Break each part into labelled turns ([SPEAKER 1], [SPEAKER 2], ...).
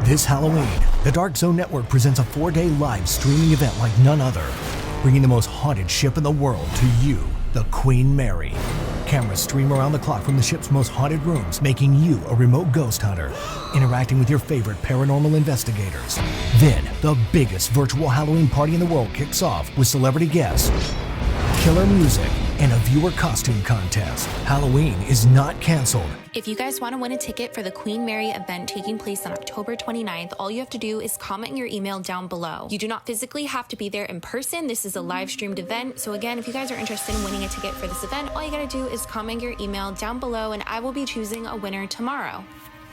[SPEAKER 1] This Halloween, the Dark Zone Network presents a 4-day live streaming event like none other, bringing the most haunted ship in the world to you, the Queen Mary. Cameras stream around the clock from the ship's most haunted rooms, making you a remote ghost hunter, interacting with your favorite paranormal investigators. Then, the biggest virtual Halloween party in the world kicks off with celebrity guests, killer music, and a viewer costume contest. Halloween is not canceled.
[SPEAKER 2] If you guys want to win a ticket for the Queen Mary event taking place on October 29th, all you have to do is comment your email down below. You do not physically have to be there in person. This is a live streamed event. So again, if you guys are interested in winning a ticket for this event, all you gotta do is comment your email down below and I will be choosing a winner tomorrow.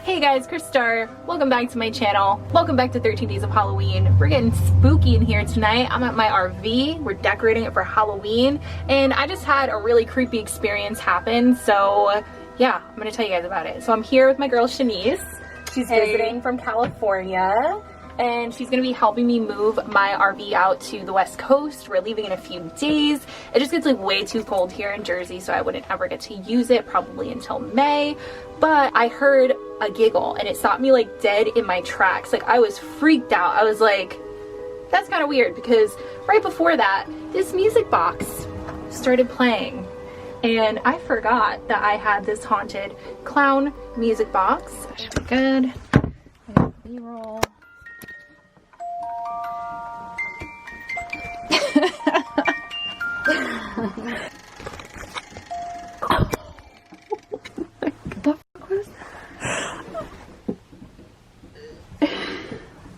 [SPEAKER 3] Hey guys, Kris Star. Welcome back to my channel. Welcome back to 13 Days of Halloween. We're getting spooky in here tonight. I'm at my RV. We're decorating it for Halloween. And I just had a really creepy experience happen. So yeah, I'm gonna tell you guys about it. So I'm here with my girl Shanice. She's visiting from California. And she's gonna be helping me move my RV out to the West Coast. We're leaving in a few days. It just gets like way too cold here in Jersey, so I wouldn't ever get to use it probably until May. But I heard a giggle and it stopped me like dead in my tracks. Like I was freaked out. I was like, that's kind of weird, because right before that, this music box started playing. And I forgot that I had this haunted clown music box. That should be good. B-roll.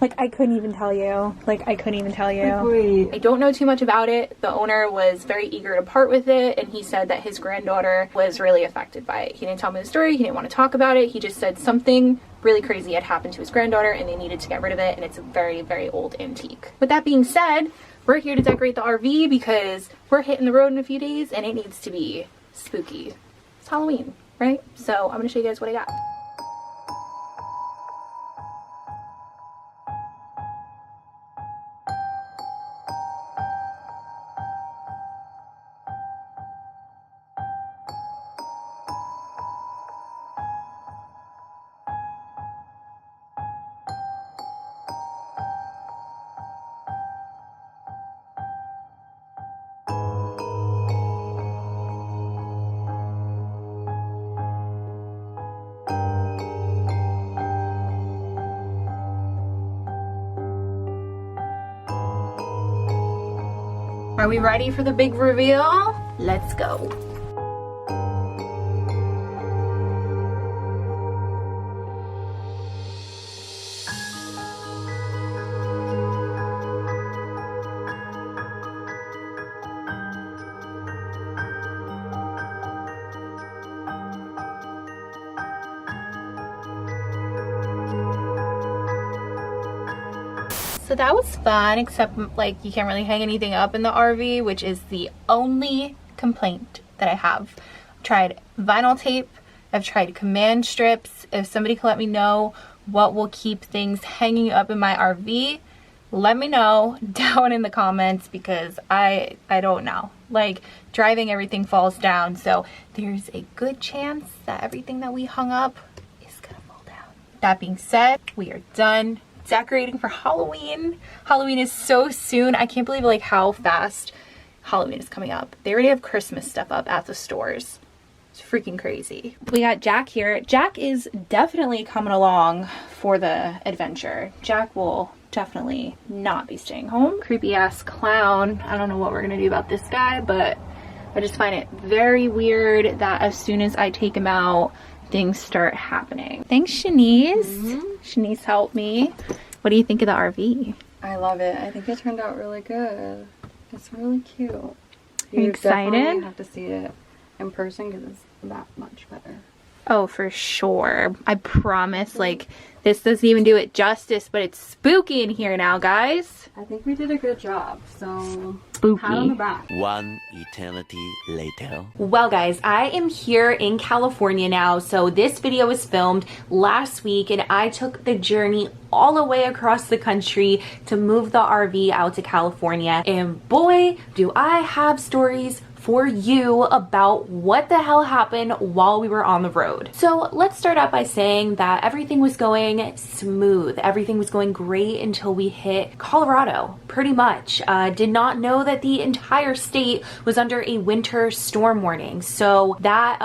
[SPEAKER 3] Like, I couldn't even tell you. I don't know too much about it. The owner was very eager to part with it, and he said that his granddaughter was really affected by it. He didn't tell me the story. He didn't want to talk about it. He just said something really crazy had happened to his granddaughter, and they needed to get rid of it, and it's a very, very old antique. With that being said, we're here to decorate the RV because we're hitting the road in a few days, and it needs to be spooky. It's Halloween, right? So I'm going to show you guys what I got. Are we ready for the big reveal? Let's go. So that was fun, except like you can't really hang anything up in the RV, which is the only complaint that I have. I've tried vinyl tape, I've tried command strips. If somebody can let me know what will keep things hanging up in my RV, let me know down in the comments, because I don't know. Like, driving, everything falls down, so there's a good chance that everything that we hung up is gonna fall down. That being said, we are done decorating for Halloween. Halloween is so soon. I can't believe like how fast Halloween is coming up. They already have Christmas stuff up at the stores. It's freaking crazy. We got Jack here. Jack is definitely coming along for the adventure. Jack will definitely not be staying home. Creepy ass clown. I don't know what we're gonna do about this guy, but I just find it very weird that as soon as I take him out, things start happening. Thanks, Shanice. Shanice helped me. What do you think of the RV?
[SPEAKER 4] I love it. I think it turned out really good. It's really cute.
[SPEAKER 3] Are you excited?
[SPEAKER 4] You have to see it in person because it's that much better.
[SPEAKER 3] Oh, for sure. I promise, like, this doesn't even do it justice, but it's spooky in here now, guys.
[SPEAKER 4] I think we did a good job, so
[SPEAKER 3] spooky.
[SPEAKER 4] Pat on the back.
[SPEAKER 5] One eternity later.
[SPEAKER 2] Well guys, I am here in California now. So this video was filmed last week and I took the journey all the way across the country to move the RV out to California. And boy, do I have stories for you about what the hell happened while we were on the road. So let's start out by saying that everything was going smooth. Everything was going great until we hit Colorado, pretty much. Did not know that the entire state was under a winter storm warning. So that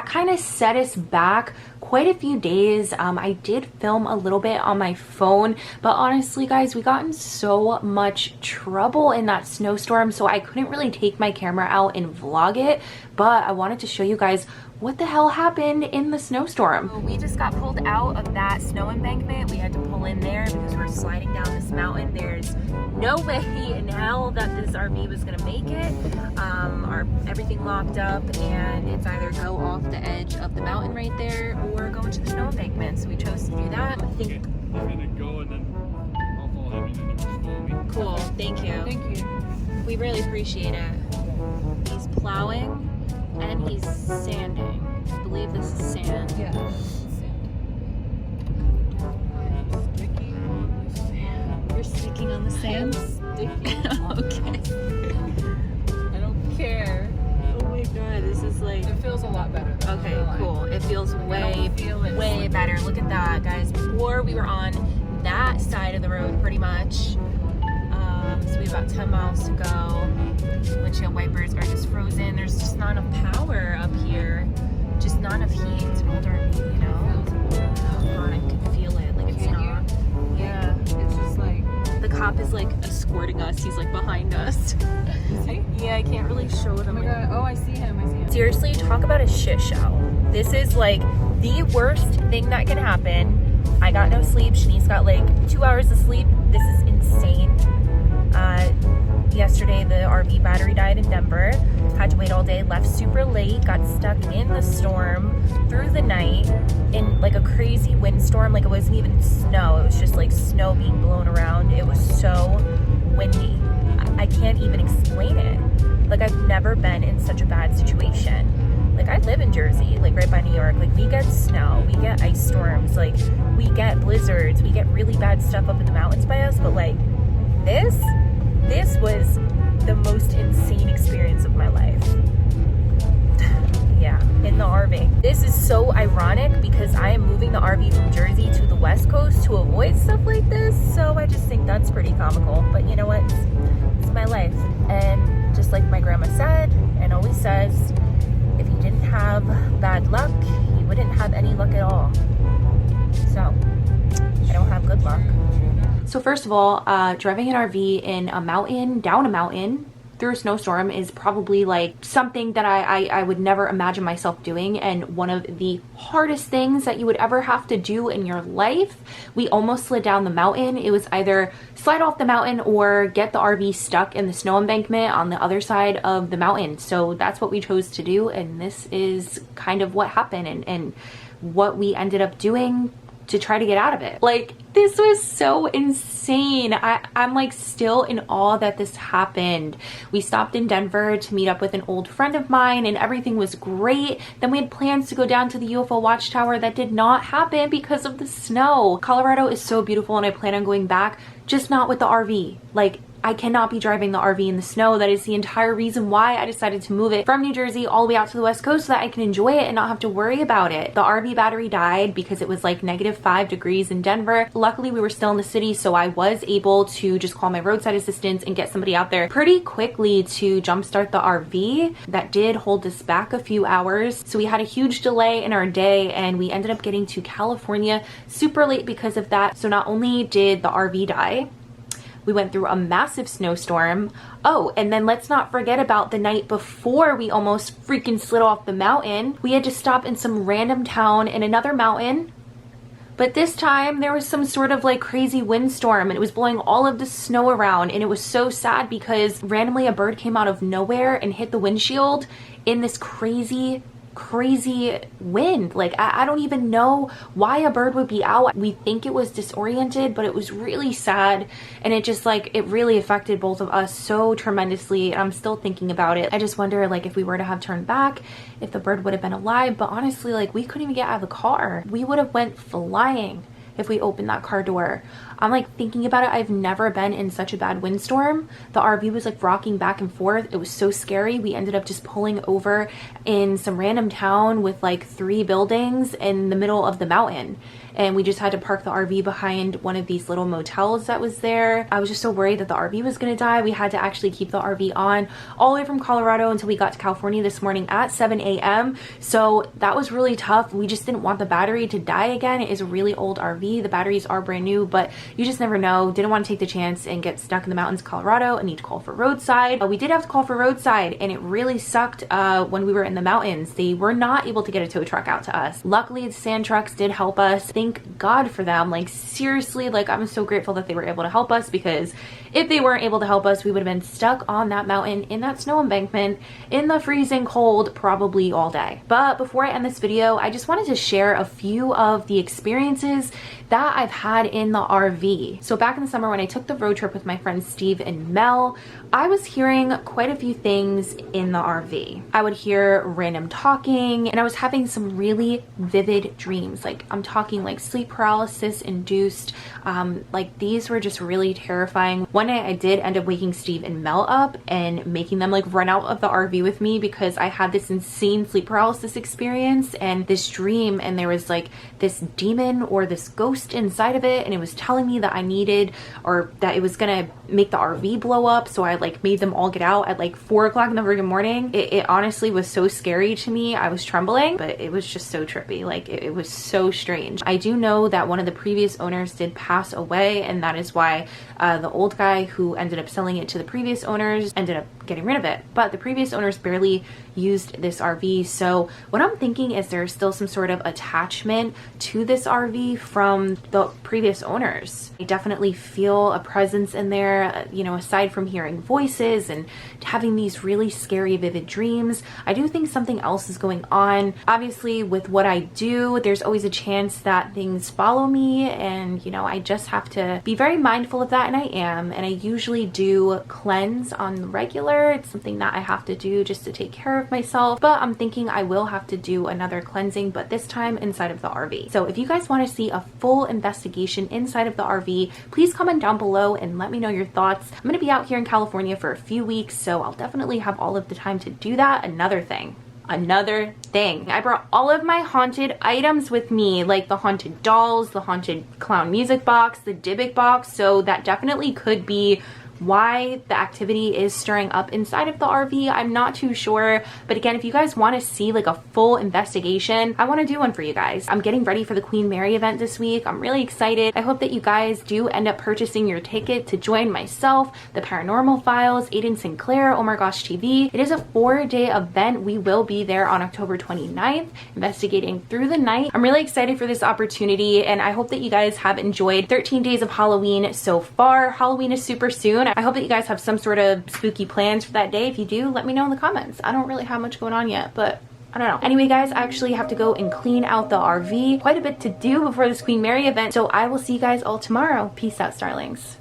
[SPEAKER 2] kind of set us back quite a few days. I did film a little bit on my phone, but honestly guys, we got in so much trouble in that snowstorm, so I couldn't really take my camera out and vlog it, but I wanted to show you guys what the hell happened in the snowstorm. So we just got pulled out of that snow embankment. We had to pull in there because we're sliding down this mountain. There's no way in hell that this RV was gonna make it. Everything locked up, and it's either go off the edge of the mountain right there or go into the snow embankment. So we chose to do that. I think.
[SPEAKER 6] I'm gonna go and then I'll follow him and then you just follow me.
[SPEAKER 2] Cool, thank you.
[SPEAKER 4] Thank you.
[SPEAKER 2] We really appreciate it. He's plowing and he's sanding. I believe this is sand.
[SPEAKER 4] Yeah.
[SPEAKER 2] You're sticking on the sand? Okay.
[SPEAKER 4] I don't care.
[SPEAKER 2] Oh my god, this is like...
[SPEAKER 4] It feels a lot better.
[SPEAKER 2] Okay, cool. It feels way better. Look at that, guys. Before we were on that side of the road pretty much. So we have about 10 miles to go. Windshield wipers are just frozen. There's just not enough power up here. Just not enough heat. It's an older RV, you know? Oh god, I can feel it. Like it's not. Yeah.
[SPEAKER 4] It's just like...
[SPEAKER 2] The cop is like escorting us. He's like behind us.
[SPEAKER 4] Is he?
[SPEAKER 2] Yeah, I can't really show them.
[SPEAKER 4] Oh my god. Oh, I see him.
[SPEAKER 2] Seriously, talk about a shit show. This is like the worst thing that can happen. I got no sleep. Shanice got like 2 hours of sleep. This is insane. Yesterday the RV battery died in Denver. Had to wait all day, left super late, got stuck in the storm through the night in like a crazy windstorm. Like it wasn't even snow, it was just like snow being blown around. It was so windy. I can't even explain it. Like I've never been in such a bad situation. Like I live in Jersey, like right by New York. Like we get snow, we get ice storms, like we get blizzards, we get really bad stuff up in the mountains by us, but like this was the most insane experience of my life. Yeah, in the RV. This is so ironic because I am moving the RV from Jersey to the West Coast to avoid stuff like this, so I just think that's pretty comical. But you know what? It's my life. And just like my grandma said, and always says, if you didn't have bad luck, you wouldn't have any luck at all. So, I don't have good luck. So first of all, driving an RV in a mountain, down a mountain, through a snowstorm is probably like something that I would never imagine myself doing, and one of the hardest things that you would ever have to do in your life. We almost slid down the mountain. It was either slide off the mountain or get the RV stuck in the snow embankment on the other side of the mountain. So that's what we chose to do, and this is kind of what happened and what we ended up doing to try to get out of it. Like, this was so insane. I'm like still in awe that this happened. We stopped in Denver to meet up with an old friend of mine and everything was great. Then we had plans to go down to the UFO watchtower. That did not happen because of the snow. Colorado is so beautiful and I plan on going back, just not with the RV. Like, I cannot be driving the RV in the snow. That is the entire reason why I decided to move it from New Jersey all the way out to the West Coast so that I can enjoy it and not have to worry about it. The RV battery died because it was like -5 degrees in Denver. Luckily, we were still in the city, so I was able to just call my roadside assistance and get somebody out there pretty quickly to jumpstart the RV. That did hold us back a few hours. So we had a huge delay in our day and we ended up getting to California super late because of that. So not only did the RV die, we went through a massive snowstorm. Oh, and then let's not forget about the night before we almost freaking slid off the mountain. We had to stop in some random town in another mountain. But this time there was some sort of like crazy windstorm and it was blowing all of the snow around, and it was so sad because randomly a bird came out of nowhere and hit the windshield in this crazy wind. Like I don't even know why a bird would be out. We think it was disoriented, but it was really sad, and it just like it really affected both of us so tremendously. I'm still thinking about it. I just wonder like if we were to have turned back, if the bird would have been alive. But honestly, like we couldn't even get out of the car. We would have went flying if we opened that car door. I'm like thinking about it. I've never been in such a bad windstorm. The RV was like rocking back and forth. It was so scary. We ended up just pulling over in some random town with like 3 buildings in the middle of the mountain. And we just had to park the RV behind one of these little motels that was there. I was just so worried that the RV was gonna die. We had to actually keep the RV on all the way from Colorado until we got to California this morning at 7 a.m. So that was really tough. We just didn't want the battery to die again. It is a really old RV. The batteries are brand new, but you just never know. Didn't want to take the chance and get stuck in the mountains of Colorado and need to call for roadside. We did have to call for roadside, and it really sucked when we were in the mountains. They were not able to get a tow truck out to us. Luckily, the sand trucks did help us. Thank God for them. Like seriously, like I'm so grateful that they were able to help us, because if they weren't able to help us, we would have been stuck on that mountain in that snow embankment in the freezing cold probably all day. But before I end this video, I just wanted to share a few of the experiences that I've had in the RV. So back in the summer when I took the road trip with my friends Steve and Mel, I was hearing quite a few things in the RV. I would hear random talking, and I was having some really vivid dreams. Like I'm talking like sleep paralysis induced. Like these were just really terrifying. One night I did end up waking Steve and Mel up and making them like run out of the RV with me, because I had this insane sleep paralysis experience and this dream, and there was like this demon or this ghost inside of it, and it was telling me that I needed, or that it was gonna make the RV blow up. So I like made them all get out at like 4 o'clock in the freaking morning. It honestly was so scary to me. I was trembling, but it was just so trippy. Like it was so strange. I do know that one of the previous owners did pass away, and that is why the old guy who ended up selling it to the previous owners ended up getting rid of it. But the previous owners barely used this RV. So what I'm thinking is there's still some sort of attachment to this RV from the previous owners. I definitely feel a presence in there, you know, aside from hearing voices and having these really scary, vivid dreams. I do think something else is going on. Obviously, with what I do, there's always a chance that things follow me, and you know, I just have to be very mindful of that, and I am. And I usually do cleanse on the regular. It's something that I have to do just to take care of myself, but I'm thinking I will have to do another cleansing, but this time inside of the RV. So if you guys want to see a full investigation inside of the RV, please comment down below and let me know your thoughts. I'm going to be out here in California for a few weeks, so I'll definitely have all of the time to do that. Another thing, I brought all of my haunted items with me, like the haunted dolls, the haunted clown music box, the Dybbuk box, so that definitely could be why the activity is stirring up inside of the RV. I'm not too sure, but again, if you guys want to see like a full investigation, I want to do one for you guys. I'm getting ready for the Queen Mary event this week. I'm really excited. I hope that you guys do end up purchasing your ticket to join myself, the Paranormal Files, Aiden Sinclair, Oh My Gosh TV. It is a 4-day event. We will be there on October 29th, investigating through the night. I'm really excited for this opportunity, and I hope that you guys have enjoyed 13 days of Halloween so far. Halloween is super soon. I hope that you guys have some sort of spooky plans for that day. If you do, let me know in the comments. I don't really have much going on yet, but I don't know. Anyway, guys, I actually have to go and clean out the RV. Quite a bit to do before this Queen Mary event, so I will see you guys all tomorrow. Peace out, starlings.